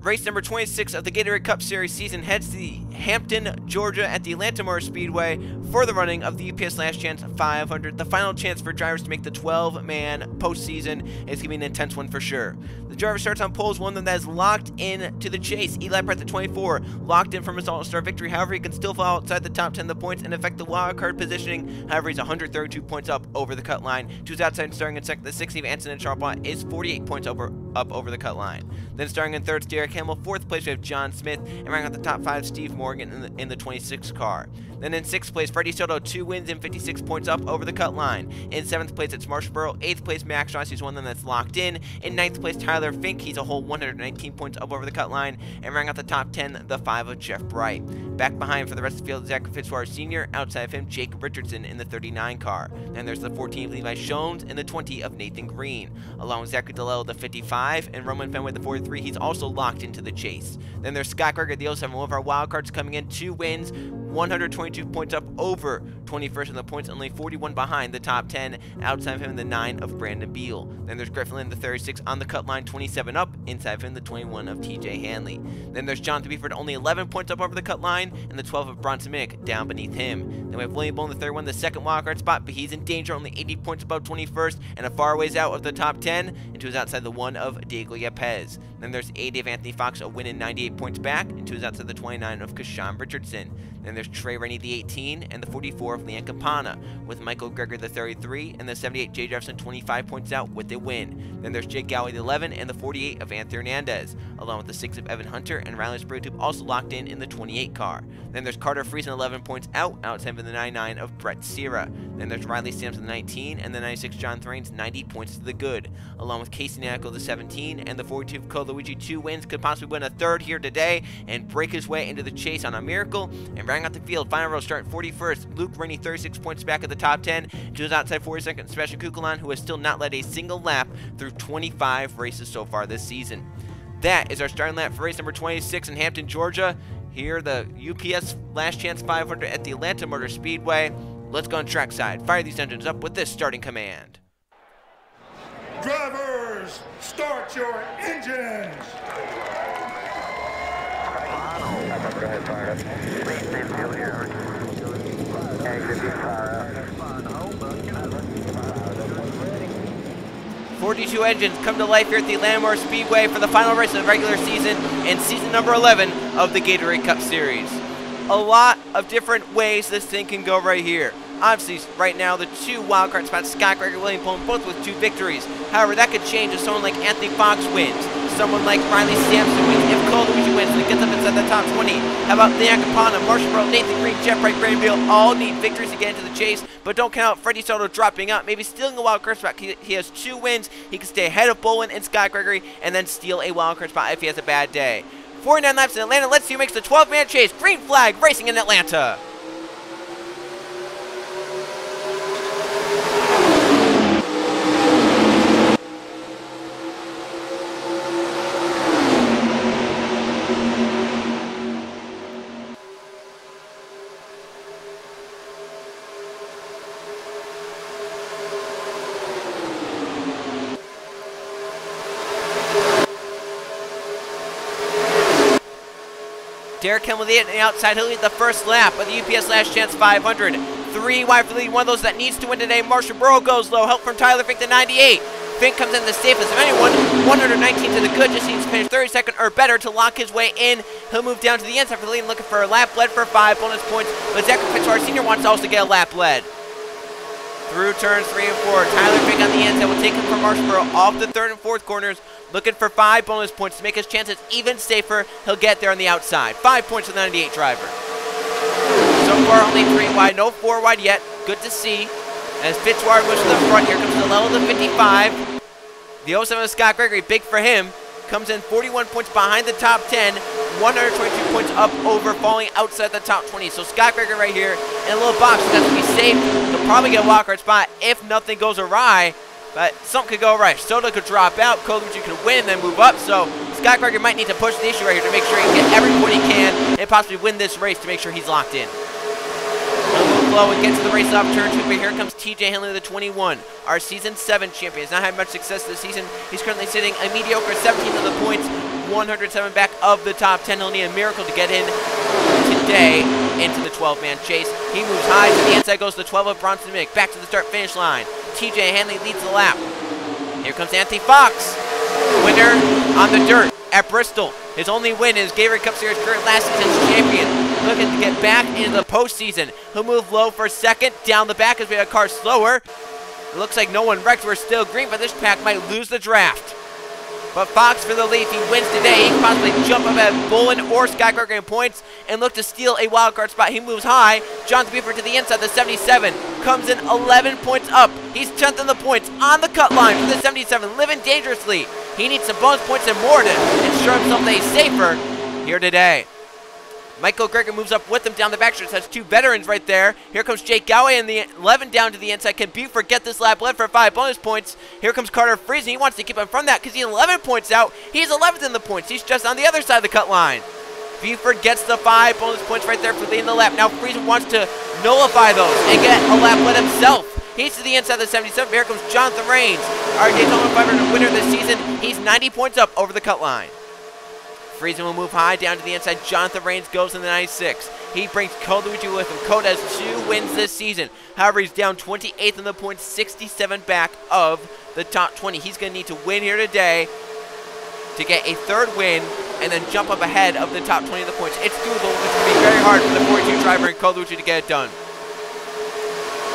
Race number 26 of the Gatorade Cup Series season heads to Hampton, Georgia at the Atlanta Motor Speedway for the running of the UPS Last Chance 500. The final chance for drivers to make the 12-man postseason. It's going to be an intense one for sure. The driver starts on pole is one that is locked in to the chase. Eli Pratt, the 24, locked in from his all-star victory. However, he can still fall outside the top 10 of the points and affect the wild card positioning. However, he's 132 points up over the cut line. Two outside starting in second. The 60 of Anson and Sharpot is 48 points up over the cut line. Then starting in third, Derek Hamill. Fourth place, we have John Smith. And ranking out the top 5, Steve Morgan in the 26 car. Then in 6th place, Freddie Soto, 2 wins and 56 points up over the cut line. In 7th place, it's Marshall Burrow. 8th place, Max Ross, he's one of them that's locked in. In 9th place, Tyler Fink, he's a whole 119 points up over the cut line. And ranking out the top 10, the 5 of Jeff Bright. Back behind for the rest of the field, Zachary Fitzwater Sr. Outside of him, Jacob Richardson in the 39 car. And there's the 14 of Levi Shones and the 20 of Nathan Green. Along with Zachary DeLello, the 55, and Roman Fenway, the 43, he's also locked into the chase. Then there's Scott Greger, the 07, one of our wild cards coming in, 2 wins, 122 points up over 21st in the points, only 41 behind the top 10. Outside of him, the 9 of Brandon Beal. Then there's Griffin Lynn, the 36, on the cut line, 27 up. Inside of him, the 21 of TJ Hanley. Then there's Jonathan Beeford, only 11 points up over the cut line, and the 12 of Bronson Minnick down beneath him. Then we have William Bone, the 31, the second wildcard spot, but he's in danger, only 80 points above 21st, and a far ways out of the top 10, and to his outside the 1 of Diego Yepes. Then there's 80 of Anthony Fox, a win in 98 points back, and to his outside the 29 of Kashawn Richardson. Then there's Trey Rennie, the 18, and the 44 of Leanne Campana, with Michael Greger, the 33, and the 78 Jay Jefferson, 25 points out with a win. Then there's Jake Gowey, the 11, and the 48 of Anthony Hernandez, along with the 6 of Evan Hunter, and Riley Spraytube also locked in the 28 car. Then there's Carter Friesen, 11 points out, outside of the 99 of Brett Sierra. Then there's Riley Sampson, the 19, and the 96 John Thrains, 90 points to the good, along with Casey Nackel, the 17, and the 42 of Coluigi, 2 wins, could possibly win a third here today, and break his way into the chase on a miracle. And rounding out the field, final row starting 41st, Luke Rennie, 36 points back at the top 10, to his outside 42nd, Sebastian Kukulon, who has still not led a single lap through 25 races so far this season. That is our starting lap for race number 26 in Hampton, Georgia. Here, the UPS Last Chance 500 at the Atlanta Motor Speedway. Let's go on trackside. Fire these engines up with this starting command. Drivers, start your engines! Go ahead, fire up. Please stay still here. Exit, fire up. 42 engines come to life here at the Atlanta Motor Speedway for the final race of the regular season and season number 11 of the Gatorade Cup Series. A lot of different ways this thing can go right here. Obviously, right now, the 2 wildcard spots, Scott Greger, William Pullen, both with 2 victories. However, that could change if someone like Anthony Fox wins. Someone like Riley Sampson wins. If Coluigi wins and he gets up inside the top 20. How about Leanne Campana, Marshall Burrow, Nathan Green, Jeff Wright, Brandon Beal all need victories to get into the chase, but don't count out Freddie Soto dropping out, maybe stealing a wildcard spot. He has 2 wins. He can stay ahead of Bolin and Scott Gregory and then steal a wildcard spot if he has a bad day. 49 laps in Atlanta. Let's see who makes the 12-man chase. Green flag racing in Atlanta. Derek Hamill on the outside, he'll lead the first lap of the UPS Last Chance 500. 3 wide for the lead, one of those that needs to win today. Marshall Burrow goes low, help from Tyler Fink, the 98. Fink comes in the safest of anyone, 119 to the good, just needs to finish 32nd or better to lock his way in. He'll move down to the inside for the lead, looking for a lap lead for 5 bonus points, but Zachary Fitzwater Sr. wants to also get a lap lead. Through turns 3 and 4, Tyler Fink on the inside will take him from Marshall Burrow off the 3rd and 4th corners, looking for 5 bonus points to make his chances even safer. He'll get there on the outside. 5 points for the 98 driver. So far, only 3 wide, no 4 wide yet. Good to see. As Fitzwater moves to the front, here comes the level of the 55. The 07 of Scott Gregory, big for him. Comes in 41 points behind the top 10, 122 points up over, falling outside the top 20. So Scott Greger right here in a little box. He's got to be safe. He'll probably get a wildcard spot if nothing goes awry. But something could go right. Soto could drop out. Coluigi could win and then move up. So Scott Greger might need to push the issue right here to make sure he can get every point he can and possibly win this race to make sure he's locked in. low and get to the race off turn 2, but here comes TJ Henley, the 21, our Season 7 champion. He's not had much success this season. He's currently sitting a mediocre 17th of the points, 107 back of the top 10. He'll need a miracle to get in today into the 12-man chase. He moves high to the inside, goes to the 12 of Bronson Mick. Back to the start-finish line. TJ Henley leads the lap. Here comes Anthony Fox, winner on the dirt at Bristol. His only win is Gatorade Cup Series current last season's champion. Looking to get back into the postseason. He'll move low for second, down the back as we have a car slower. It looks like no one wrecked. We're still green, but this pack might lose the draft. But Fox for the lead. If he wins today, he can possibly jump up at Bullen or Skywalker in points and look to steal a wildcard spot. He moves high. Jonathan Buford to the inside. The 77 comes in 11 points up. He's 10th in the points on the cut line for the 77, living dangerously. He needs some bonus points and more to ensure himself that he's safer here today. Michael Greger moves up with him down the backstretch. That's two veterans right there. Here comes Jake Goway in the 11 down to the inside. Can Buford get this lap led for 5 bonus points? Here comes Carter Friesen. He wants to keep him from that because he's 11 points out. He's 11th in the points. He's just on the other side of the cut line. Buford gets the 5 bonus points right there for leading the lap. Now Friesen wants to nullify those and get a lap led himself. He's to the inside of the 77. Here comes Jonathan Rains, our Daytona 500 winner this season. He's 90 points up over the cut line. Friesen will move high down to the inside. Jonathan Rains goes in the 96. He brings Code Luigi with him. Code has 2 wins this season. However, he's down 28th in the points, 67 back of the top 20. He's going to need to win here today to get a 3rd win and then jump up ahead of the top 20 of the points. It's doable. It's going to be very hard for the 42 driver in Code Luigi to get it done.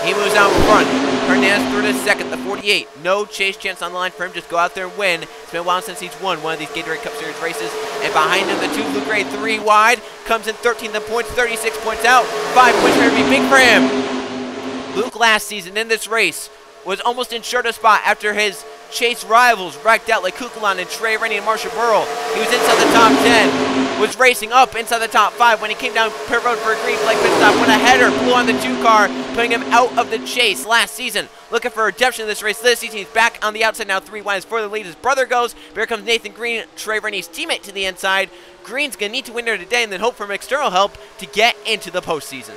He moves out in front. Hernandez through to second, the 48. No chase chance on the line for him. Just go out there and win. It's been a while since he's won one of these Gatorade Cup Series races. And behind him, the 2 Blue Gray 3 wide. Comes in 13th in points, 36 points out. 5 points for him to be big for him. Luke last season in this race was almost ensured a spot after his chase rivals racked out like Kukulon and Trey Rennie and Marshall Burrell. He was inside the top 10, was racing up inside the top 5 when he came down pit road for a green flag pit stop when a header blew on the 2 car, putting him out of the chase last season. Looking for redemption in this race this season. He's back on the outside now, 3 wide for the lead. His brother goes, but here comes Nathan Green, Trey Rennie's teammate, to the inside. Green's going to need to win there today and then hope for external help to get into the postseason.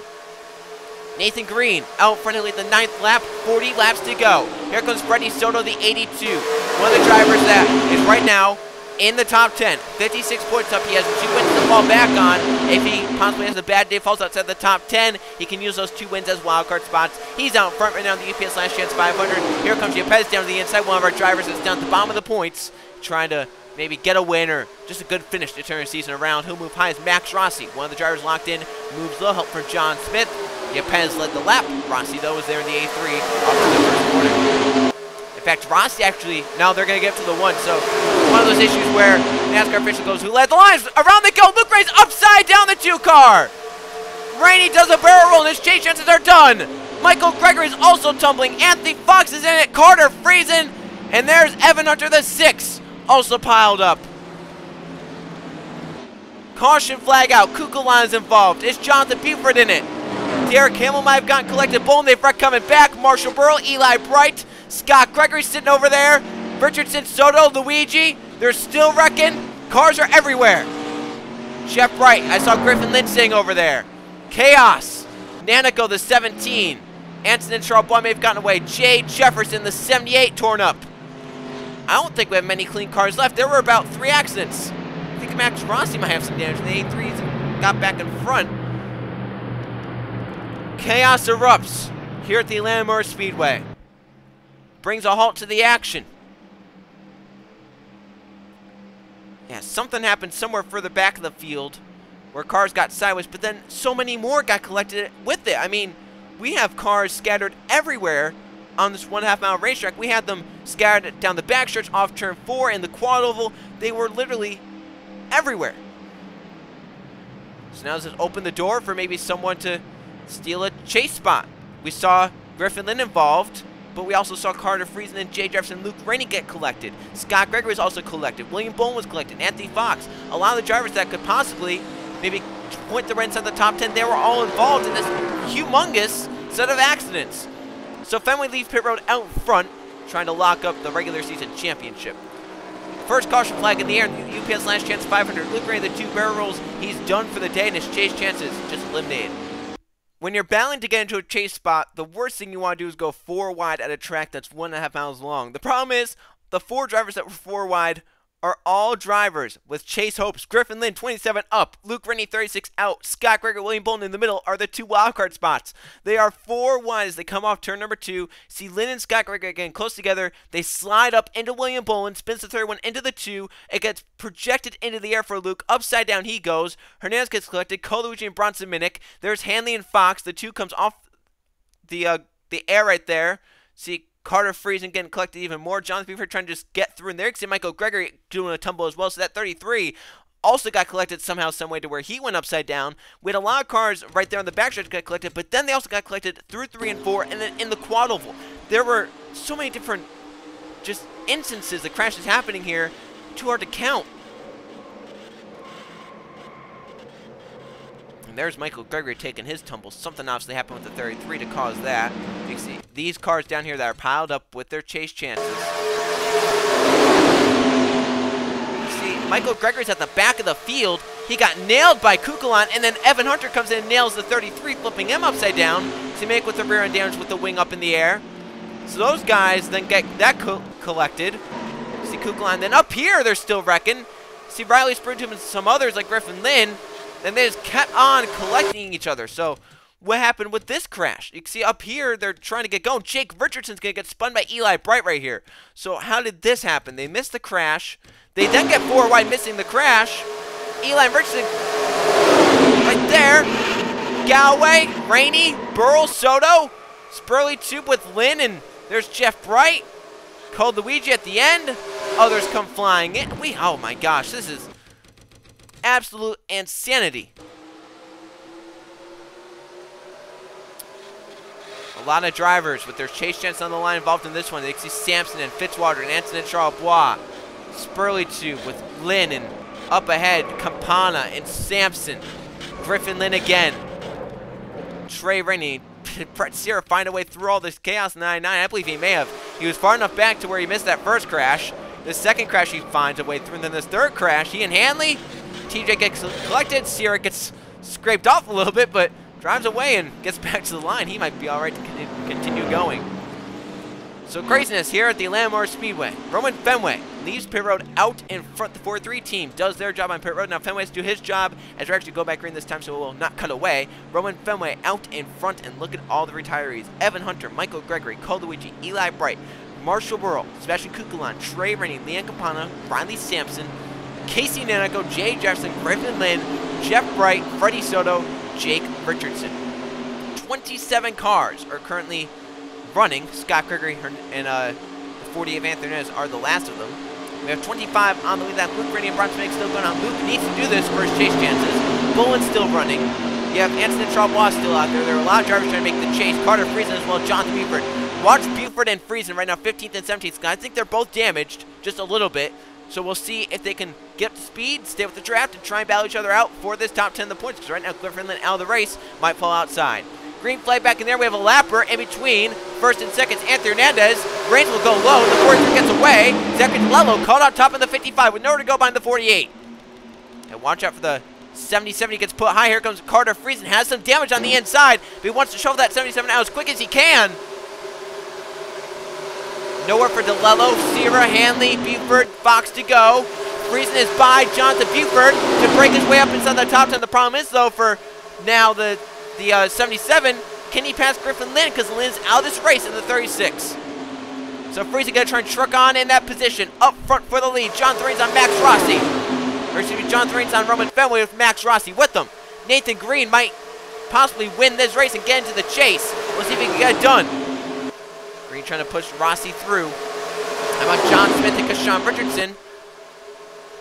Nathan Green out front to lead the 9th lap, 40 laps to go. Here comes Freddie Soto, the 82. One of the drivers that is right now in the top 10. 56 points up. He has 2 wins to fall back on. If he possibly has a bad day, falls outside the top 10, he can use those 2 wins as wildcard spots. He's out front right now in the UPS Last Chance 500. Here comes Yepes down to the inside. One of our drivers that's down at the bottom of the points, trying to maybe get a win or just a good finish to turn the season around. He'll move high as Max Rossi. One of the drivers locked in, moves low, help for John Smith. Yepes led the lap. Rossi, though, was there in the A3 off of the first corner. In fact, Rossi actually, now they're going to get up to the 1. So, one of those issues where NASCAR official goes, who led the lines? Around they go. Luke Ray's upside down the 2 car. Rainey does a barrel roll, and his chase chances are done. Michael Greger is also tumbling. Anthony Fox is in it. Carter Friesen. And there's Evan Hunter, the 6, also piled up. Caution flag out. Kukulon is involved. Is Jonathan Buford in it? Derek Hamill might have gotten collected. Bowlen, they've wrecked coming back. Marshall Burrell, Eli Bright, Scott Gregory sitting over there. Richardson, Soto, Luigi. They're still wrecking. Cars are everywhere. Jeff Bright, I saw Griffin Lynch sitting over there. Chaos. Nanico, the 17. Anson and Charles Boyd may have gotten away. Jay Jefferson, the 78, torn up. I don't think we have many clean cars left. There were about 3 accidents. I think Max Rossi might have some damage. The A3s got back in front. Chaos erupts here at the Atlanta Motor Speedway. Brings a halt to the action. Yeah, something happened somewhere further back of the field where cars got sideways, but then so many more got collected with it. I mean, we have cars scattered everywhere on this 1.5 mile racetrack. We had them scattered down the backstretch off turn 4 in the quad oval. They were literally everywhere. So now does it open the door for maybe someone to steal a chase spot? We saw Griffin Lynn involved, but we also saw Carter Friesen and Jay Jefferson, Luke Rainey get collected. Scott Gregory was also collected. William Bowlen was collected. Anthony Fox. A lot of the drivers that could possibly maybe point the inside the top 10, they were all involved in this humongous set of accidents. So Fenway leaves pit road out front, trying to lock up the regular season championship. First caution flag in the air in the UPS Last Chance 500. Luke Rainey, the 2 barrel rolls. He's done for the day, and his chase chances just eliminated. when you're battling to get into a chase spot, the worst thing you want to do is go 4 wide at a track that's 1.5 miles long. The problem is, the 4 drivers that were 4 wide are all drivers with chase hopes. Griffin Lynn, 27 up. Luke Rennie, 36 out. Scott Greger, William Bolton in the middle are the 2 wildcard spots. They are 4 wide as they come off turn number 2. See Lynn and Scott Greger getting close together. They slide up into William Bolton, spins the third one into the 2. It gets projected into the air for Luke. Upside down he goes. Hernandez gets collected. Colucci and Bronson Minnick. There's Hanley and Fox. The 2 comes off the air right there. See Carter Friesen getting collected even more. Jonathan Buford trying to just get through in there. See Michael Gregory doing a tumble as well. So that 33 also got collected somehow, some way to where he went upside down. We had a lot of cars right there on the backstretch got collected, but then they also got collected through 3 and 4, and then in the quad oval. There were so many different just instances of crashes happening here. Too hard to count. And there's Michael Gregory taking his tumble. Something obviously happened with the 33 to cause that. You can see these cars down here that are piled up with their chase chances. You see, Michael Gregory's at the back of the field. He got nailed by Kukulon, and then Evan Hunter comes in and nails the 33, flipping him upside down. See Minnick with the rear end damage with the wing up in the air. So those guys then get that collected. See Kukulon. Then up here, they're still wrecking. See Riley Sprintum and some others like Griffin Lynn. Then they just kept on collecting each other. So what happened with this crash? You can see up here, they're trying to get going. Jake Richardson's going to get spun by Eli Bright right here. So how did this happen? They missed the crash. They then get 4 wide, missing the crash. Eli Richardson right there. Galloway, Rainey, Burrell, Soto. Spurley Tube with Lynn, and there's Jeff Bright. Called Luigi at the end. Others come flying in. Oh my gosh, this is absolute insanity. A lot of drivers with their chase chance on the line involved in this one. They see Sampson and Fitzwater and Antonin Charlebois. Spurley Tube with Lynn and up ahead, Campana and Sampson. Griffin Lynn again. Trey Rennie. Brett Sierra find a way through all this chaos in 99. I believe he may have. He was far enough back to where he missed that first crash. The second crash he finds a way through. And then this third crash, he and Hanley. TJ gets collected. Sierra gets scraped off a little bit, but drives away and gets back to the line. He might be all right to continue going. So craziness here at the Atlanta Motor Speedway. Roman Fenway leaves pit road out in front. The 4-3 team does their job on pit road. Now Fenway has to do his job as we actually go back green this time, so it will not cut away. Roman Fenway out in front, and look at all the retirees. Evan Hunter, Michael Gregory, Cole Luigi, Eli Bright, Marshall Burrow, Sebastian Kukulon, Trey Rennie, Leanne Campana, Riley Sampson, Casey Nanico, Jay Jefferson, Griffin Lynn, Jeff Bright, Freddie Soto, Jake Richardson. 27 cars are currently running. Scott Gregory and 48 Anthony Hernandez are the last of them. We have 25 on the lead. That Luke Rennie and Bronson Minnick still going on. Luke needs to do this for his chase chances. Bullen's still running. You have Anthony Charlebois still out there. There are a lot of drivers trying to make the chase. Carter Friesen as well as Jonathan Buford. Watch Buford and Friesen right now, 15th and 17th. I think they're both damaged just a little bit. So we'll see if they can get up to speed, stay with the draft, and try and battle each other out for this top 10 of the points. Because right now, Griffin Lynn out of the race might fall outside. Green flag back in there. We have a lapper in between first and second. Anthony Hernandez. Reigns will go low. The 43 gets away. Zachary DeLello caught on top of the 55 with nowhere to go behind the 48. And watch out for the 77. He gets put high. Here comes Carter Friesen. Has some damage on the inside, but he wants to shovel that 77 out as quick as he can. Nowhere for DeLello. Sierra, Hanley, Buford, Fox to go. Friesen is by Jonathan Buford to break his way up inside the top 10. The problem is, though, for now the 77, can he pass Griffin Lynn? Because Lynn's out of this race in the 36. So Friesen going to try and truck on in that position. Up front for the lead. Jonathan Reigns on Max Rossi. Or excuse me, Jonathan Reigns on Roman Fenway with Max Rossi with them. Nathan Green might possibly win this race and get into the chase. We'll see if he can get it done. Green trying to push Rossi through. How about John Smith and Kashawn Richardson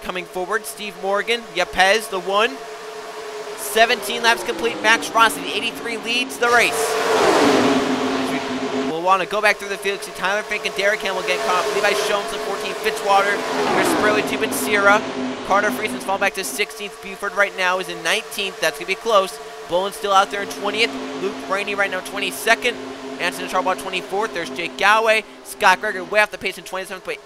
coming forward? Steve Morgan, Yepez, the 1. 17 laps complete. Max Rossi, the 83, leads the race. We'll want to go back through the field. See Tyler Fink and Derek Campbell get caught. Levi Schoen's at 14. Fitzwater. Here's Spurley Tube and Sierra. Carter Friesen's fall back to 16th. Buford right now is in 19th. That's going to be close. Bullen's still out there in 20th. Luke Rainey right now 22nd. Anthony Charlebois 24th. There's Jake Galloway. Scott Greger way off the pace in 27th. But,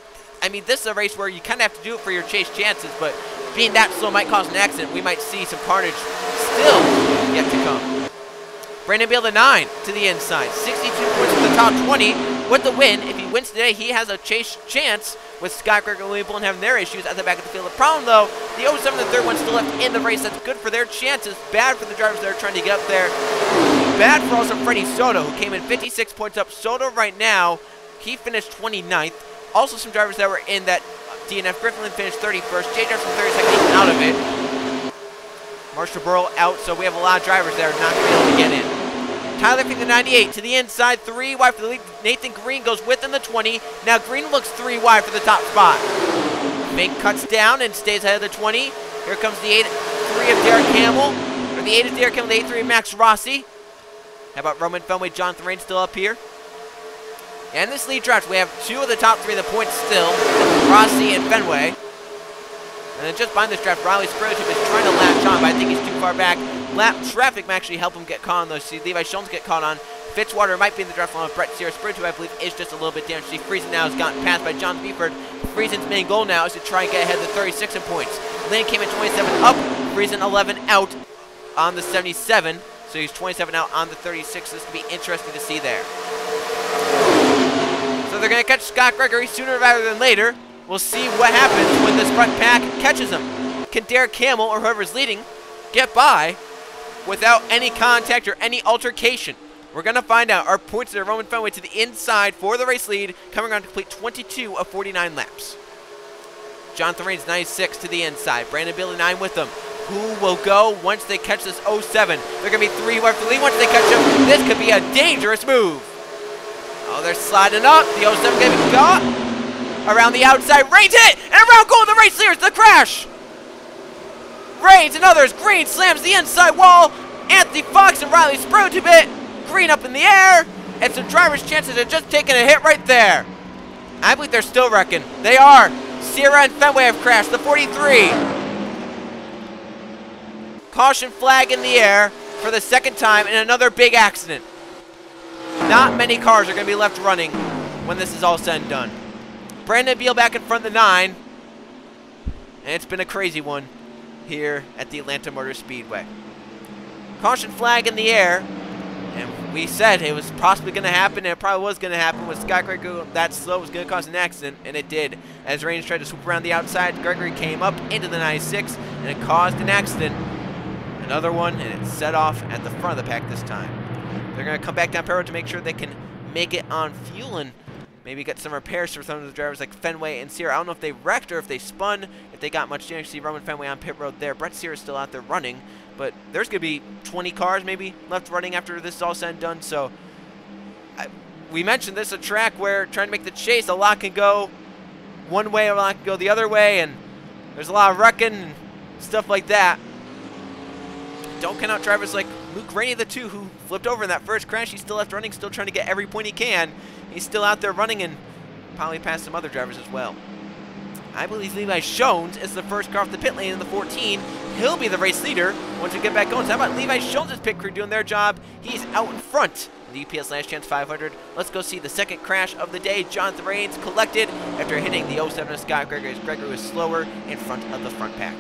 I mean, this is a race where you kind of have to do it for your chase chances. But being that slow might cause an accident. We might see some carnage still yet to come. Brandon Beal, the 9 to the inside. 62 points from the top 20 with the win. If he wins today, he has a chance with Scott Gregory and William Bullen having their issues at the back of the field. The problem, though, the 07 and the third one still left in the race. That's good for their chances. Bad for the drivers that are trying to get up there. Bad for also Freddie Soto, who came in 56 points up. Soto right now, he finished 29th. Also some drivers that were in that DNF. Griffin finished 31st. Jay Jefferson 32nd, even out of it. Marshall Burrow out, so we have a lot of drivers that are not going to be able to get in. Tyler Fink, the 98 to the inside, 3 wide for the lead. Nathan Green goes within the 20. Now Green looks 3 wide for the top spot. Fink cuts down and stays ahead of the 20. Here comes the 8-3 of Derek Campbell. Or the 8 of Derek Campbell, the 8-3 of Max Rossi. How about Roman Fenway, Jonathan Rain still up here? And this lead draft, we have 2 of the top 3 of the points still. Rossi and Fenway. And then just behind this draft, Riley Spurgeon is trying to latch on, but I think he's too far back. Lap traffic might actually help him get caught on those. See Levi Jones get caught on. Fitzwater might be in the draft along with Brett Sears. Spurgeon, I believe, is just a little bit damaged. See, Friesen now has gotten passed by John Beeford. Friesen's main goal now is to try and get ahead of the 36 in points. Lane came in 27 up, Friesen 11 out on the 77. So he's 27 out on the 36. This could be interesting to see there. So they're going to catch Scott Gregory sooner rather than later. We'll see what happens when this front pack catches him. Can Derek Campbell or whoever's leading get by without any contact or any altercation? We're going to find out. Our points are Roman Fenway to the inside for the race lead, coming around to complete 22 of 49 laps. Jonathan Rains, 96 to the inside. Brandon Beal, 9 with them. Who will go once they catch this 07? They're going to be 3 wide for the lead once they catch him. This could be a dangerous move. Oh, they're sliding up. The 07 going to be caught. Around the outside. Rains hit! And around goal, the race leaders. The crash. Rains and others. Green slams the inside wall. Anthony Fox and Riley Spruce a bit. Green up in the air. And some drivers' chances of just taking a hit right there. I believe they're still wrecking. They are. Sierra and Fenway have crashed. The 43. Caution flag in the air for the second time in another big accident. Not many cars are going to be left running when this is all said and done. Brandon Beal back in front of the 9. And it's been a crazy one here at the Atlanta Motor Speedway. Caution flag in the air. And we said it was possibly going to happen, and it probably was going to happen. With Scott Gregory that slow was going to cause an accident, and it did. As Rains tried to swoop around the outside, Gregory came up into the 96, and it caused an accident. Another one, and it set off at the front of the pack this time. They're going to come back down pit road to make sure they can make it on fuel and maybe get some repairs for some of the drivers like Fenway and Sierra. I don't know if they wrecked or if they spun, if they got much damage. See Roman Fenway on pit road there. Brett Sierra is still out there running, but there's going to be 20 cars maybe left running after this is all said and done. So we mentioned this, a track where trying to make the chase, a lot can go one way, a lot can go the other way, and there's a lot of wrecking and stuff like that. Don't count out drivers like Luke Rainey, the 2, who flipped over in that first crash. He's still left running, still trying to get every point he can. He's still out there running and probably passed some other drivers as well. I believe Levi Jones is the first car off the pit lane in the 14. He'll be the race leader once we get back going. So how about Levi Jones' pit crew doing their job? He's out in front. The UPS Last Chance 500. Let's go see the second crash of the day. Jonathan Rains collected after hitting the 07 of Scott Gregory. Gregory was slower in front of the front pack.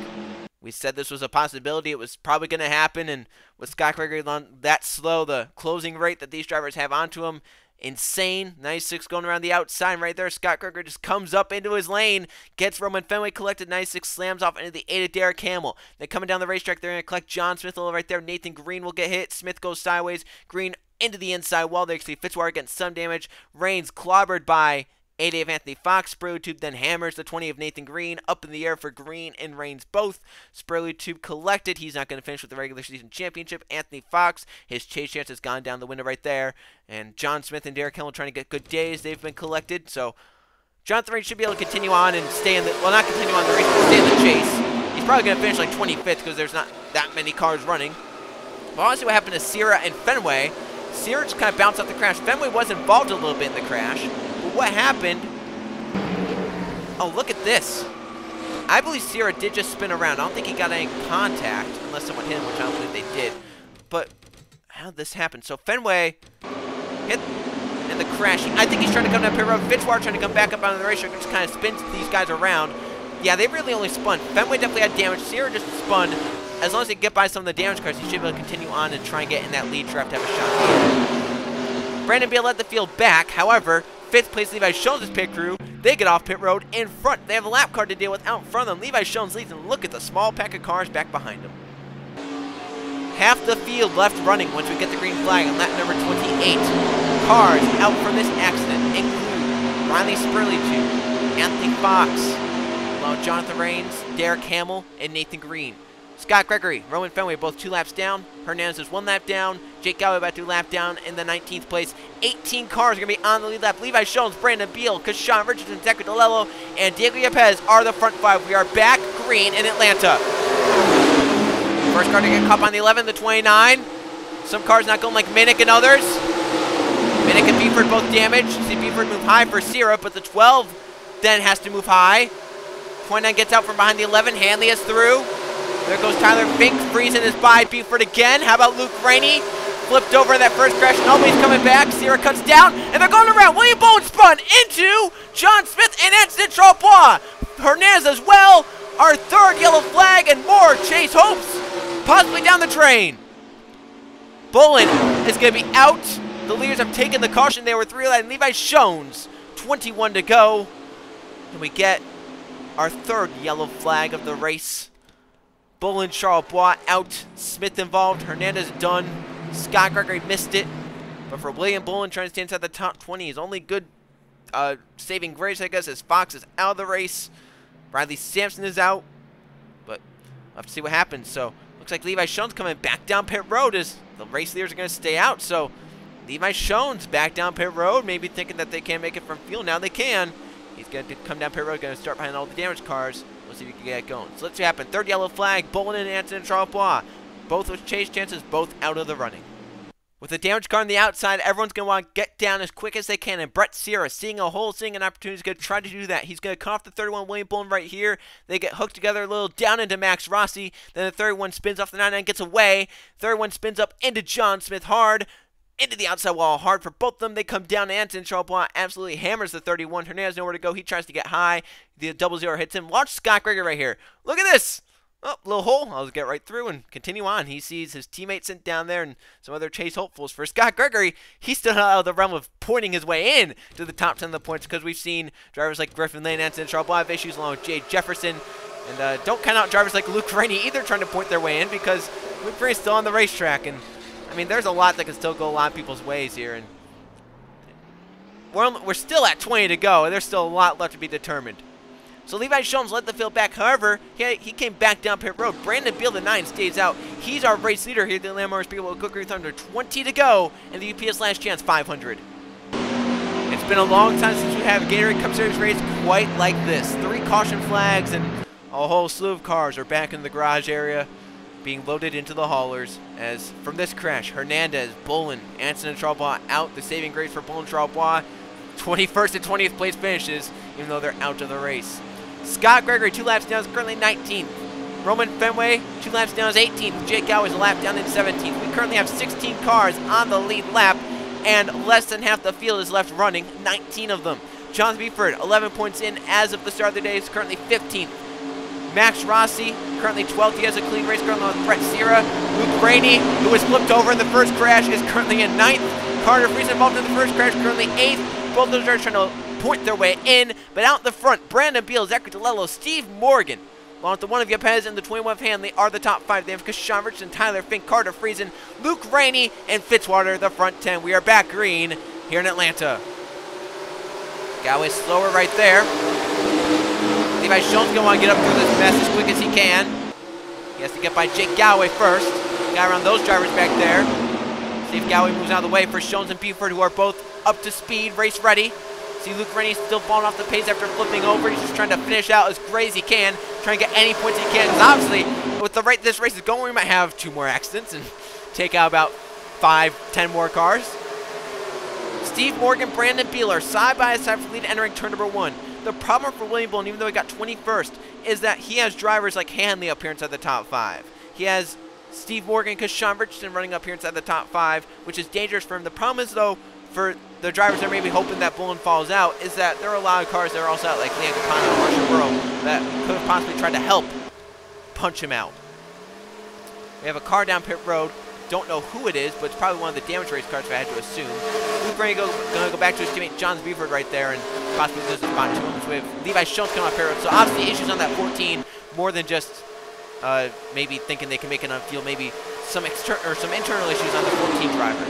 We said this was a possibility. It was probably going to happen. And with Scott Gregory that slow, the closing rate that these drivers have onto him, insane. 96 going around the outside right there. Scott Gregory just comes up into his lane, gets Roman Fenway collected. 96 slams off into the 8 of Derek Campbell. Then coming down the racetrack, they're going to collect John Smith a little right there. Nathan Green will get hit. Smith goes sideways. Green into the inside wall. There you see Fitzwater getting some damage. Rains clobbered by 8 of Anthony Fox. Spurley Tube then hammers the 20 of Nathan Green up in the air for Green and Rains both. Spurley Tube collected. He's not going to finish with the regular season championship. Anthony Fox, his chase chance has gone down the window right there. And John Smith and Derek Hill trying to get good days. They've been collected. So Jonathan Rains should be able to continue on and stay in the, well, not continue on the race, but stay in the chase. He's probably going to finish like 25th because there's not that many cars running. But I want to see what happened to Sierra and Fenway. Sierra just kind of bounced off the crash. Fenway was involved a little bit in the crash. But what happened? Oh, look at this. I believe Sierra did just spin around. I don't think he got any contact, unless someone hit him, which I don't believe they did. But how did this happen? So Fenway hit in the crash. I think he's trying to come down pit road. Fitzwater trying to come back up onto the racetrack and just kind of spins these guys around. Yeah, they really only spun. Fenway definitely had damage. Sierra just spun. as long as they get by some of the damage cars, he should be able to continue on and try and get in that lead draft to have a shot. Brandon Beal led the field back. However, 5th place Levi Shones' pit crew, they get off pit road in front. They have a lap car to deal with out in front of them. Levi Shones leads, and look at the small pack of cars back behind him. Half the field left running once we get the green flag on lap number 28. Cars out from this accident include Riley Spurley, Anthony Fox, along with Jonathan Rains, Derek Hamill, and Nathan Green. Scott Gregory, Roman Fenway, both 2 laps down. Hernandez is 1 lap down. Jake Galloway about to lap down in the 19th place. 18 cars are going to be on the lead lap. Levi Shones, Brandon Beal, Kashawn Richardson, Zachary DeLello, and Diego Yepes are the front 5. We are back green in Atlanta. First car to get caught on the 11, the 29. Some cars not going like Minnick and others. Minnick and Beeford both damaged. See Beeford move high for Sierra, but the 12 then has to move high. 29 gets out from behind the 11. Hanley is through. There goes Tyler Fink. Friesen is by Beeford again. How about Luke Rainey? Flipped over in that first crash. Nobody's coming back. Sierra cuts down, and they're going around. William Bowen spun into John Smith and Anson Charpois. Hernandez as well. Our 3rd yellow flag, and more Chase Hopes possibly down the train. Bolin is going to be out. The leaders have taken the caution. They were 3 led. Levi Shones, 21 to go. And we get our 3rd yellow flag of the race. Bolin, Charles out. Smith involved. Hernandez done. Scott Gregory missed it. But for William Bolin trying to stay inside the top 20, his only good saving grace, I guess, as Fox is out of the race. Riley Sampson is out. But we'll have to see what happens. So looks like Levi Shones coming back down pit road as the race leaders are going to stay out. So Levi Shones back down pit road, maybe thinking that they can't make it from field. Now they can. He's going to come down pit road, going to start behind all the damaged cars. We'll see if we can get it going. So let's see what happens. 3rd yellow flag, Bolin and Anson and Charles. Both with chase chances, both out of the running. With the damaged car on the outside, everyone's going to want to get down as quick as they can. And Brett Sierra, seeing a hole, seeing an opportunity, is going to try to do that. He's going to cut off the 31 William Bolin right here. They get hooked together a little down into Max Rossi. Then the 31 spins off the 99, gets away. 31 spins up into John Smith hard. Into the outside wall hard for both of them. They come down to Anton. Charles absolutely hammers the 31. Hernandez nowhere to go. He tries to get high. The 00 hits him. Watch Scott Gregory right here. Look at this. Oh, little hole. I'll get right through and continue on. He sees his teammates sent down there and some other chase hopefuls. For Scott Gregory, he's still out of the realm of pointing his way in to the top 10 of the points, because we've seen drivers like Griffin Lane, Anson, Charles have issues along with Jay Jefferson. And don't count out drivers like Luke Rainey either trying to point their way in, because Luke Rainey's still on the racetrack. And I mean, there's a lot that can still go a lot of people's ways here. And we're still at 20 to go, and there's still a lot left to be determined. So Levi Shones led the field back. However, he came back down pit road. Brandon Beal, the 9, stays out. He's our race leader here at the Landmark Speedway with Good Grief Thunder. 20 to go in the UPS Last Chance 500. It's been a long time since we have a Gatorade Cup Series race quite like this. 3 caution flags and a whole slew of cars are back in the garage area being loaded into the haulers. As from this crash, Hernandez, Bolin, Anson, and Charles out. The saving grace for Bolin and Charles, 21st and 20th place finishes, even though they're out of the race. Scott Gregory, 2 laps down, is currently 19th. Roman Fenway, 2 laps down, is 18th. Jake Galloway is a lap down in 17th. We currently have 16 cars on the lead lap, and less than half the field is left running, 19 of them. John Beeford, 11 points in as of the start of the day, is currently 15th. Max Rossi, currently 12th. He has a clean race car along with Brett Sierra. Luke Rainey, who was flipped over in the first crash, is currently in 9th. Carter Friesen involved in the first crash, currently 8th. Both those are trying to point their way in, but out in the front, Brandon Beal, Zachary DeLello, Steve Morgan, along with the 1 of Yepes and the 21 of Hanley are the top 5. They have Kashawn Richardson, Tyler Fink, Carter Friesen, Luke Rainey, and Fitzwater, the front 10. We are back green here in Atlanta. Galloway slower right there. Levi Shones going to want to get up through this mess as quick as he can. He has to get by Jake Galloway first. Got around those drivers back there. See if Galloway moves out of the way for Shones and Beeford, who are both up to speed, race ready. See Luke Rainey still falling off the pace after flipping over. He's just trying to finish out as great as he can, trying to get any points he can. Because obviously, with the rate this race is going, we might have 2 more accidents and take out about 5-10 more cars. Steve Morgan, Brandon Beal are side by side for lead entering turn number 1. The problem for William Bolin, even though he got 21st, is that he has drivers like Hanley up here inside the top 5. He has Steve Morgan, Kashawn Richardson running up here inside the top 5, which is dangerous for him. The problem is, though, for the drivers that are maybe hoping that Bolin falls out, is that there are a lot of cars that are also out, like Leon Capano and Marshall Burrow, that could have possibly tried to help punch him out. We have a car down pit road. Don't know who it is, but it's probably one of the damage race cars, if I had to assume. Luke Rainey going to go back to his teammate John Beeford right there and possibly lose the spot to him. So we have Levi Schultz coming off pit road. So obviously issues on that 14 more than just maybe thinking they can make it on field. Maybe some internal issues on the 14 driver.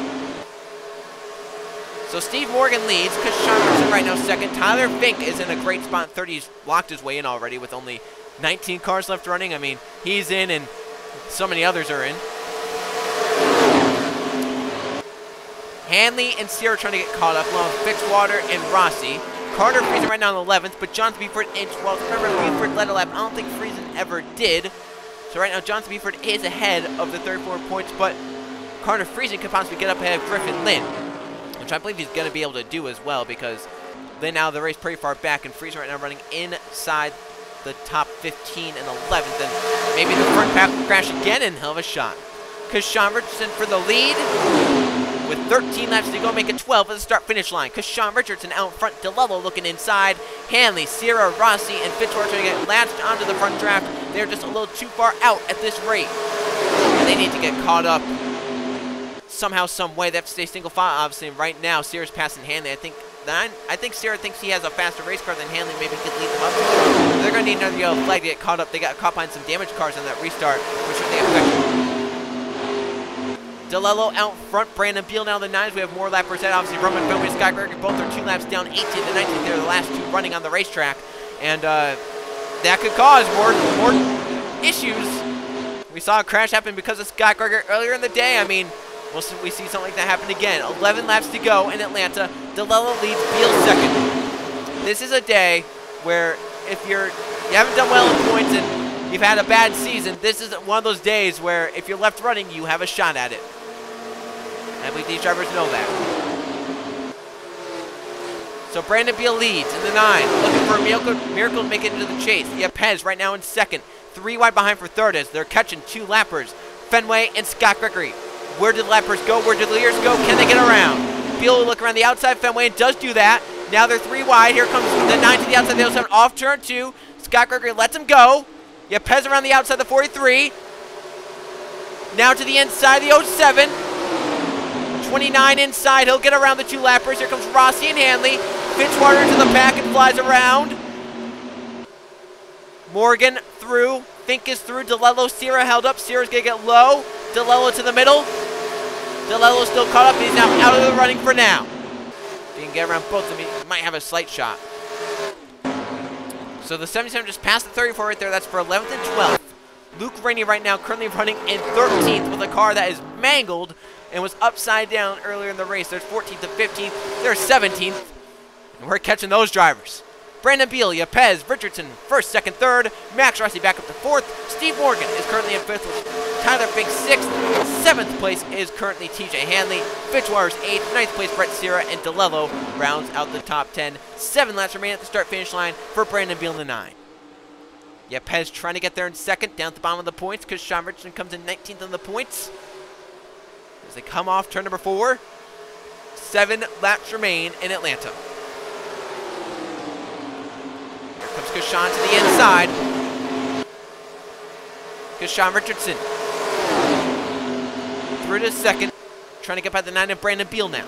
So Steve Morgan leads. Chris Sean right now second. Tyler Fink is in a great spot. 30. He's locked his way in already with only 19 cars left running. I mean, he's in and so many others are in. Hanley and Sierra trying to get caught up along with Fitzwater and Rossi. Carter Friesen right now in 11th, but Johnson Beeford in 12th. Remember, Beeford led a lap. I don't think Friesen ever did. So right now, Johnson Beeford is ahead of the 34 points, but Carter Friesen could possibly get up ahead of Griffin Lynn, which I believe he's going to be able to do as well, because Lynn out of the race pretty far back, and Friesen right now running inside the top 15 and 11th, and maybe the front pack will crash again, and he'll have a shot. Kashawn Richardson for the lead. With 13 laps to go, make it 12 at the start-finish line. Kashawn Richardson out in front, DeLello looking inside. Hanley, Sierra, Rossi, and Fitzwater trying to get latched onto the front draft. They're just a little too far out at this rate. And they need to get caught up somehow, some way. They have to stay single file, obviously. And right now, Sierra's passing Hanley. I think Sierra thinks he has a faster race car than Hanley. Maybe could lead them up to it. They're going to need another yellow flag to get caught up. They got caught behind some damaged cars on that restart, which they affected. DeLello out front, Brandon Beal now the 9s. We have more lappers ahead. Obviously, Roman Fenway and Sky Gregory both are 2 laps down, 18 to 19. They're the last 2 running on the racetrack. And that could cause more issues. We saw a crash happen because of Scott Gregory earlier in the day. I mean, we see something like that happen again. 11 laps to go in Atlanta. DeLello leads, Beal second. This is a day where if you haven't done well in points and you've had a bad season, this is one of those days where if you're left running, you have a shot at it. I believe these drivers know that. So Brandon Beal leads in the 9. Looking for a miracle to make it into the chase. Pez right now in second. 3 wide behind for third as they're catching 2 lappers. Fenway and Scott Gregory. Where did the lappers go? Where did the leaders go? Can they get around? Beal will look around the outside. Fenway does do that. Now they're 3 wide. Here comes the 9 to the outside. The 07 off turn 2. Scott Gregory lets him go. Pez around the outside the 43. Now to the inside the 07. 29 inside, he'll get around the 2 lappers. Here comes Rossi and Hanley. Fitzwater into the pack and flies around. Morgan through. Fink is through. DeLello, Sierra held up. Sierra's going to get low. DeLello to the middle. DeLello still caught up. He's now out of the running for now. If he can get around both of them, he might have a slight shot. So the 77 just passed the 34 right there. That's for 11th and 12th. Luke Rainey right now currently running in 13th with a car that is mangled and was upside down earlier in the race. There's 14th to 15th. There's 17th. And we're catching those drivers. Brandon Beal, Pez, Richardson, 1st, 2nd, 3rd. Max Rossi back up to 4th. Steve Morgan is currently in 5th with Tyler Fink 6th. 7th place is currently TJ Hanley. Fitzwater's 8th. 9th place Brett Sierra. And DeLello rounds out the top 10. 7 laps remain at the start-finish line for Brandon Beal in the 9. Pez trying to get there in 2nd, down at the bottom of the points because Sean Richardson comes in 19th on the points. As they come off turn number 4. 7 laps remain in Atlanta. Here comes Kashawn to the inside. Kashawn Richardson through to 2nd, trying to get by the 9 of Brandon Beal now.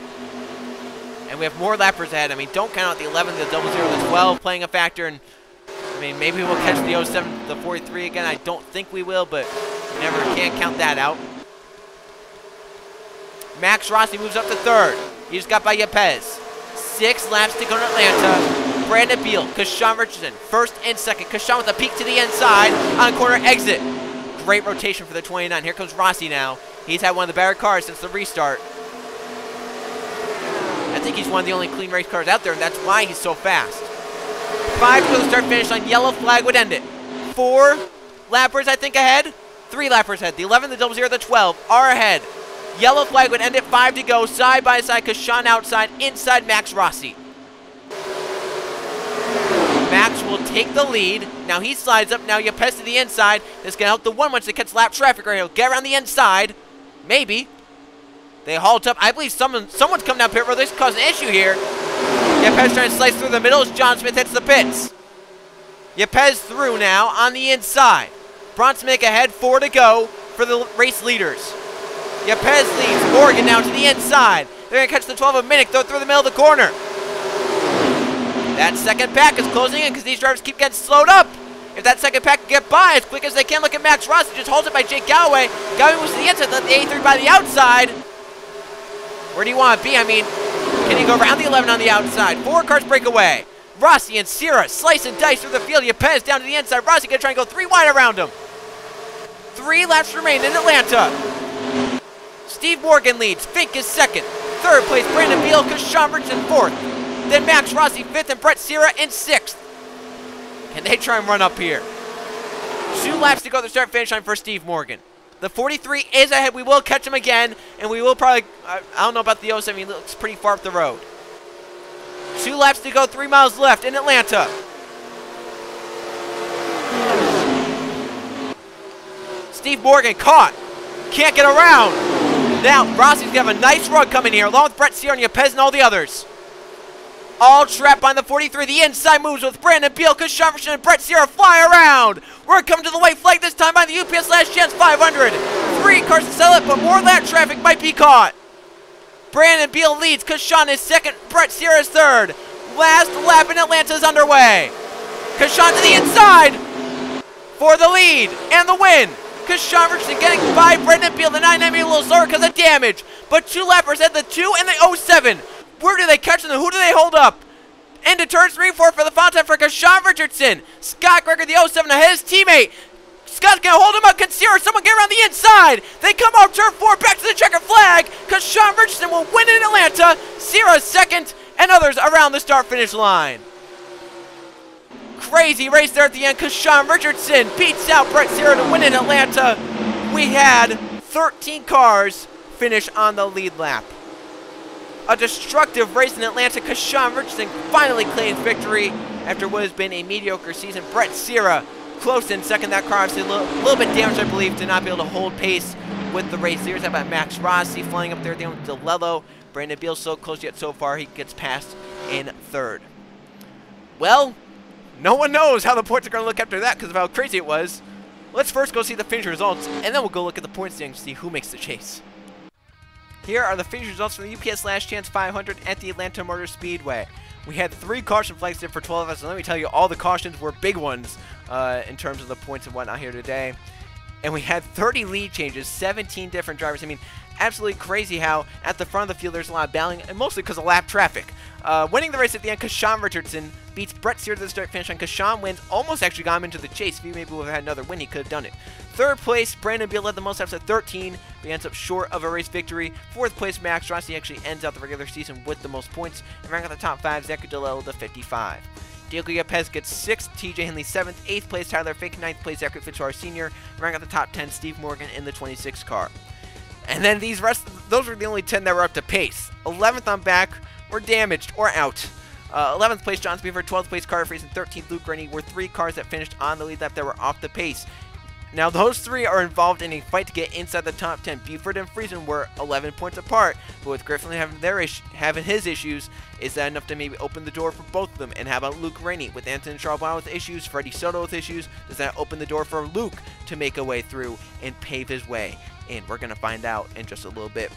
And we have more lappers ahead. I mean, don't count out the 11, the 00, the 12 playing a factor. And I mean, maybe we'll catch the 07, the 43 again. I don't think we will, but you never can't count that out. Max Rossi moves up to 3rd. He just got by Pez. 6 laps to go in Atlanta. Brandon Beal, Kashawn Richardson, 1st and 2nd. Kashawn with a peek to the inside on corner exit. Great rotation for the 29. Here comes Rossi now. He's had one of the better cars since the restart. I think he's one of the only clean race cars out there, and that's why he's so fast. 5 to go to the start-finish line. Yellow flag would end it. 4 lappers, I think, ahead. 3 lappers ahead. The 11, the 00, the 12 are ahead. Yellow flag would end it. 5 to go. Side by side. Kashawn outside. Inside Max Rossi. Max will take the lead. Now he slides up. Now Pez to the inside. This is going to help the 1 once they catch lap traffic right here. Get around the inside. Maybe. They halt up. I believe someone's coming down pit road. This causing an issue here. Pez trying to slice through the middle as John Smith hits the pits. Pez through now on the inside. Bronson make ahead, 4 to go. for the race leaders. Yepes leads Morgan down to the inside. They're going to catch the 12 of Minnick, though, through the middle of the corner. That second pack is closing in because these drivers keep getting slowed up. If that second pack can get by as quick as they can, look at Max Ross. He just holds it by Jake Galloway. Galloway moves to the inside, let the A3 by the outside. Where do you want to be? I mean, can he go around the 11 on the outside? 4 cars break away. Rossi and Sierra slice and dice through the field. Yepes down to the inside. Rossi going to try and go 3 wide around him. 3 laps remain in Atlanta. Steve Morgan leads. Fink is second. Third place, Brandon Beal. Kashawn Richardson fourth. Then Max Rossi fifth and Brett Sierra in sixth. Can they try and run up here? 2 laps to go to the start-finish line for Steve Morgan. The 43 is ahead. We will catch him again, and we will probably, I don't know about the 07. He looks pretty far up the road. 2 laps to go, 3 miles left in Atlanta. Steve Morgan caught. Can't get around. Now, Rossi's going to have a nice run coming here, along with Brett Sierra and Yepes and all the others. All trapped on the 43. The inside moves with Brandon Beal, Kashawn Richardson, and Brett Sierra fly around. We're coming to the white flag this time by the UPS Last Chance 500. 3 cars to sell it, but more lap traffic might be caught. Brandon Beal leads. Kashawn is second. Brett Sierra is third. Last lap in Atlanta is underway. Kashawn to the inside for the lead and the win. Kashawn Richardson getting by Brandon Beal. The 99 may be a little slower because of damage, but 2 lappers at the 2 and the 07. Where do they catch them? Who do they hold up? Into turn 3-4 for the final time for Kashawn Richardson. Scott Greger, the 07, ahead of his teammate. Scott's going to hold him up. Can Sierra someone get around the inside? They come off turn 4, back to the checker flag. Kashawn Richardson will win in Atlanta. Sierra second, and others around the start-finish line. Crazy race there at the end. Kashawn Richardson beats out Brett Sierra to win in Atlanta. We had 13 cars finish on the lead lap. A destructive race in Atlanta. Kashawn Richardson finally claims victory after what has been a mediocre season. Brett Sierra close in second. That car obviously a little bit damaged, I believe, to not be able to hold pace with the race leaders. How about Max Rossi flying up there at the end with DeLello? Brandon Beal so close yet so far. He gets passed in third. Well, no one knows how the points are going to look after that because of how crazy it was. Let's first go see the finish results, and then we'll go look at the point standings to see who makes the chase. Here are the finish results for the UPS Last Chance 500 at the Atlanta Motor Speedway. We had 3 caution flags in for 12 of us, and let me tell you, all the cautions were big ones in terms of the points and whatnot here today. And we had 30 lead changes, 17 different drivers. I mean, absolutely crazy how at the front of the field there's a lot of battling, and mostly because of lap traffic. Winning the race at the end, Kashawn Richardson beats Brett Sierra to the start finish line. Kashawn wins, almost actually got him into the chase. If he maybe would have had another win, he could have done it. Third place, Brandon Beal led the most laps at 13, but he ends up short of a race victory. Fourth place, Max Rossi actually ends out the regular season with the most points. And rank out the top 5, Zachary DeLello to 55. Diego Yepes gets 6th, TJ Henley 7th, 8th place, Tyler Fink, 9th place, Zachary Fitzgerald Sr. Rank out the top 10, Steve Morgan in the 26 car. And then those were the only 10 that were up to pace. 11th on back were damaged or out. 11th place, John Speedford, 12th place, Carter Freeze, and 13th, Luke Rennie were 3 cars that finished on the lead lap that were off the pace. Now, those 3 are involved in a fight to get inside the top 10. Buford and Friesen were 11 points apart, but with Griffin having his issues, is that enough to maybe open the door for both of them? And how about Luke Rennie with Anthony Charbonneau with issues, Freddie Soto with issues? Does that open the door for Luke to make a way through and pave his way? And we're going to find out in just a little bit.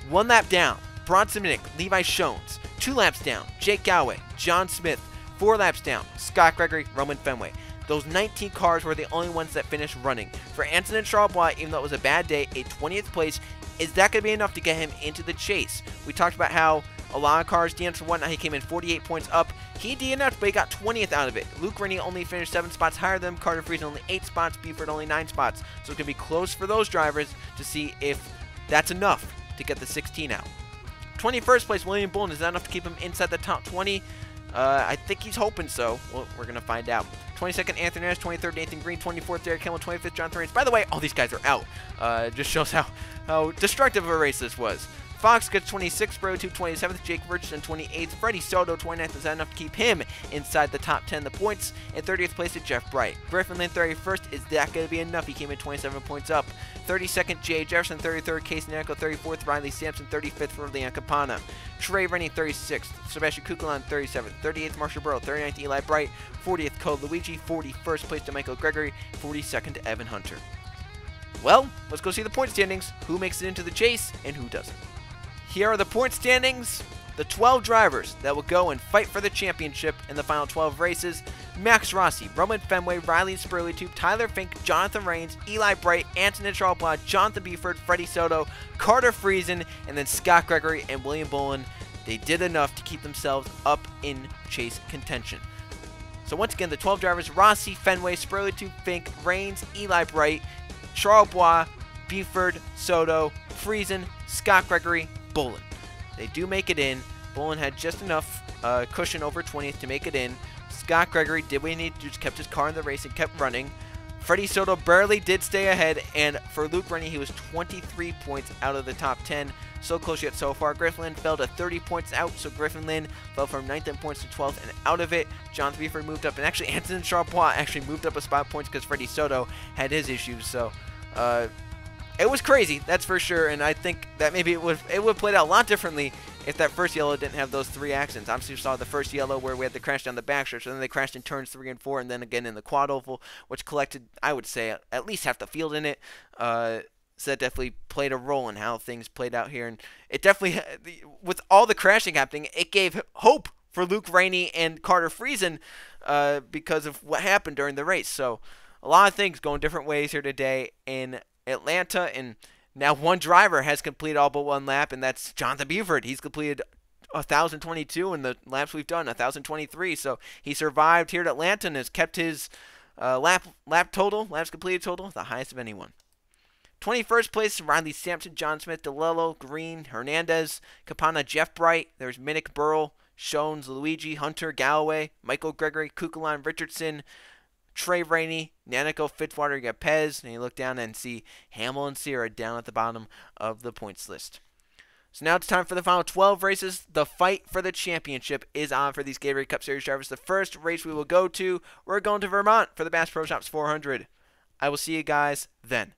1 lap down, Bronson Minnick, Levi Shones. 2 laps down, Jake Galloway, John Smith. 4 laps down, Scott Gregory, Roman Fenway. Those 19 cars were the only ones that finished running. For Anton and Charlebois, even though it was a bad day, a 20th place, is that going to be enough to get him into the chase? We talked about how a lot of cars DNF'd and whatnot. He came in 48 points up. He DNF'd, but he got 20th out of it. Luke Rennie only finished 7 spots higher than him. Carter Freeze only 8 spots. Buford only 9 spots. So it's going to be close for those drivers to see if that's enough to get the 16 out. 21st place, William Bullen. Is that enough to keep him inside the top 20? I think he's hoping so. Well, we're going to find out. 22nd, Anthony Nash. 23rd, Nathan Green. 24th, Derek Kimmel. 25th, Jonathan Reigns. By the way, all these guys are out. Just shows how destructive of a race this was. Fox gets 26th, Bro 2 27th, Jake Richardson 28th, Freddie Soto 29th. Is that enough to keep him inside the top 10 the points? And 30th place is Jeff Bright. Griffin Lynn 31st. Is that going to be enough? He came in 27 points up. 32nd, Jay Jefferson 33rd, Casey Nanico 34th, Riley Sampson 35th for Leon Campana. Trey Rennie 36th, Sebastian Kukulon 37th, 38th Marshall Burrow, 39th Eli Bright, 40th Cole Luigi, 41st place to Michael Gregory, 42nd to Evan Hunter. Well, let's go see the point standings, who makes it into the chase and who doesn't. Here are the point standings. The 12 drivers that will go and fight for the championship in the final 12 races: Max Rossi, Roman Fenway, Riley Spurley, Tyler Fink, Jonathan Rains, Eli Bright, Antonin Charlebois, Jonathan Beeford, Freddie Soto, Carter Friesen, and then Scott Gregory and William Bolin. They did enough to keep themselves up in chase contention. So once again, the 12 drivers: Rossi, Fenway, Spurley, Fink, Rains, Eli Bright, Charlebois, Beeford, Soto, Friesen, Scott Gregory, Bolin. They do make it in. Bolin had just enough cushion over 20th to make it in. Scott Gregory did what he needed to do, just kept his car in the race and kept running. Freddie Soto barely did stay ahead, and for Luke Rennie, he was 23 points out of the top 10. So close yet so far. Griffin Lynn fell to 30 points out, so Griffin Lynn fell from 9th in points to 12th and out of it. Jonathan Beeford moved up, and actually Antonin Charlebois actually moved up a spot points because Freddie Soto had his issues. So it was crazy, that's for sure, and I think that maybe it would have played out a lot differently if that first yellow didn't have those 3 accidents. Obviously, we saw the first yellow where we had to crash down the backstretch, and then they crashed in turns 3 and 4, and then again in the quad oval, which collected, I would say, at least half the field in it. So that definitely played a role in how things played out here, and it definitely, with all the crashing happening, it gave hope for Luke Rainey and Carter Friesen because of what happened during the race. So a lot of things going different ways here today in Atlanta, and now one driver has completed all but one lap, and that's Jonathan Beeford. He's completed 1,022 in the laps we've done, 1,023. So he survived here at Atlanta and has kept his laps completed total, the highest of anyone. 21st place, Riley Sampson, John Smith, DeLello, Green, Hernandez, Capana, Jeff Bright. There's Minnick, Burrell, Shones, Luigi, Hunter, Galloway, Michael Gregory, Kukulon, Richardson, Trey Rainey, Nanico, Fitzwater. You got Pez, and you look down and see Hamill and Sierra down at the bottom of the points list. So now it's time for the final 12 races. The fight for the championship is on for these Gatorade Cup Series drivers. The first race we will go to, we're going to Vermont for the Bass Pro Shops 400. I will see you guys then.